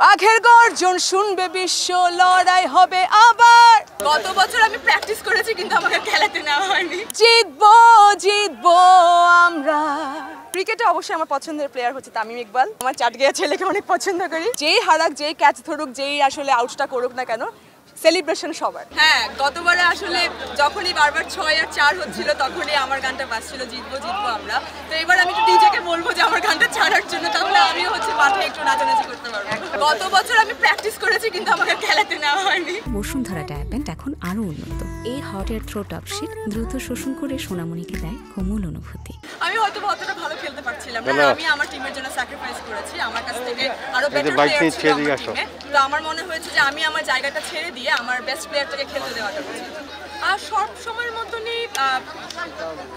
বাঘের গর্জন শুনবে বিশ্ব, লড়াই হবে আবার। গত বছর আমি প্র্যাকটিস করেছি কিন্তু আমাকে খেলাতে নেওয়া হয়নি। জিতবো জিতবো আমরা। ক্রিকেটে অবশ্যই আমার পছন্দের প্লেয়ার হচ্ছে তামিম ইকবাল। আমার চাটগিয়া ছেলেকে অনেক পছন্দ করি। যেই হারাক, যেই ক্যাচ ধরুক, যেই আসলে আউটটা করুক না কেন, সেলিব্রেশন সবার। হ্যাঁ, গতবারে আসলে যখনই বারবার 6 আর 4 হচ্ছিল তখনই আমার গানটা বাজছিল জিতবো জিতবো আমরা। তো এবার আমি একটু ডিজেকে বলবো যে আমার গানটা ছাড়ার জন্য, তাহলে আমিও মাঠে একটু নাচানাচি করতে পারবো। গত বছর আমি প্র্যাকটিস করেছি কিন্তু আমাকে খেলাতে নেওয়া হয়নি। বসুন্ধরা ট্যাবলেট এখন আরো উন্নত। এই hot air through top sheet দ্রুত শোষণ করে সোনামণিকে দেয় কোমল অনুভূতি। আমি হয়তো অতটা ভালো খেলতে পারছিলাম না, আমি আমার টিমের জন্য স্যাক্রিফাইস করেছি। আমার কাছ থেকে আরো বেটার প্লেয়ার ছিল আমার টিমে। তো আমার মনে হয়েছে যে আমি আমার জায়গাটা ছেড়ে দিয়ে আমার বেস্ট প্লেয়ারটাকে খেলতে দেওয়াটা উচিত। আর সব সময়ের মতনই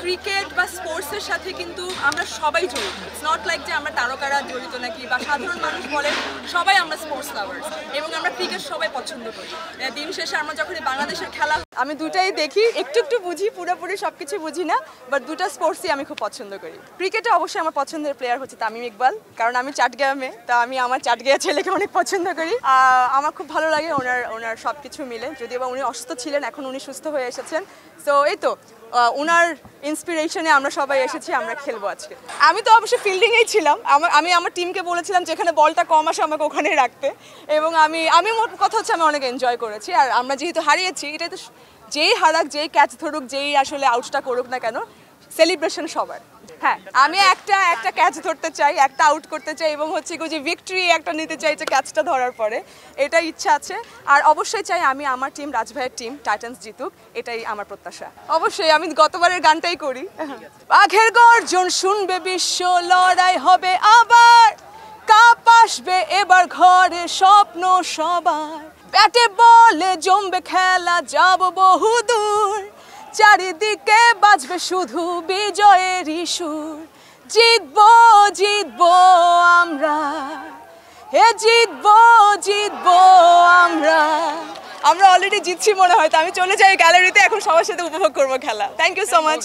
ক্রিকেট বা স্পোর্টসের সাথে কিন্তু আমরা সবাই জড়িত। ইটস নট লাইক যে আমরা তারকারা জড়িত নাকি বা সাধারণ মানুষ বলেন, সবাই আমরা স্পোর্টস লাভার্স এবং আমরা ক্রিকেট সবাই পছন্দ করি। দিন শেষে আমরা যখন বাংলাদেশের খেলা, আমি দুটাই দেখি, একটু একটু বুঝি, পুরোপুরি সবকিছু বুঝি না, বাট দুটা স্পোর্টসই আমি খুব পছন্দ করি। ক্রিকেটে অবশ্যই আমার পছন্দের প্লেয়ার হচ্ছে তামিম ইকবাল, কারণ আমি চাটগিয়া মেয়ে, তা আমি আমার চাটগিয়া ছেলেকে অনেক পছন্দ করি। আমার খুব ভালো লাগে ওনার সব কিছু মিলে। যদিও বা উনি অসুস্থ ছিলেন, এখন উনি সুস্থ হয়ে এসেছেন। সো এই তো ওনার ইন্সপিরেশনে আমরা সবাই এসেছি, আমরা খেলবো আজকে। আমি তো অবশ্যই ফিল্ডিংয়েই ছিলাম। আমি আমার টিমকে বলেছিলাম যেখানে বলটা কম আসে আমাকে ওখানেই রাখতে, এবং আমি মোট কথা হচ্ছে আমি অনেক এনজয় করেছি। আর আমরা যেহেতু হারিয়েছি, এটাই তো, যেই হারাক, যেই ক্যাচ ধরুক, যেই আসলে আউটটা করুক না কেন, সেলিব্রেশন সবার। হ্যাঁ, আমি একটা ক্যাচ ধরতে চাই, একটা আউট করতে চাই, এবং হচ্ছে যে ভিক্টরি একটা নিতে চাই যে ক্যাচটা ধরার পরে, এটা ইচ্ছা আছে। আর অবশ্যই চাই আমি আমার টিম, রাজভাইয়ের টিম টাইটান্স জিতুক, এটাই আমার প্রত্যাশা। অবশ্যই আমি গতবারের গানটাই করি। বাঘের গর্জন শুনবে বিশ্ব, লড়াই হবে আবার, কাপ আসবে এবার ঘরে, স্বপ্ন সবার। ব্যাটে বলে জমবে খেলা, যাব বহুদূর, চারিদিকে বাজবে শুধু বিজয়েরই সুর। জিতবো জিতবো আমরা, হে জিতবো জিতবো আমরা। আমরা অলরেডি জিতছি মনে হয়, তো আমি চলে যাই গ্যালারিতে, এখন সবার সাথে উপভোগ করবো খেলা। Thank you so much.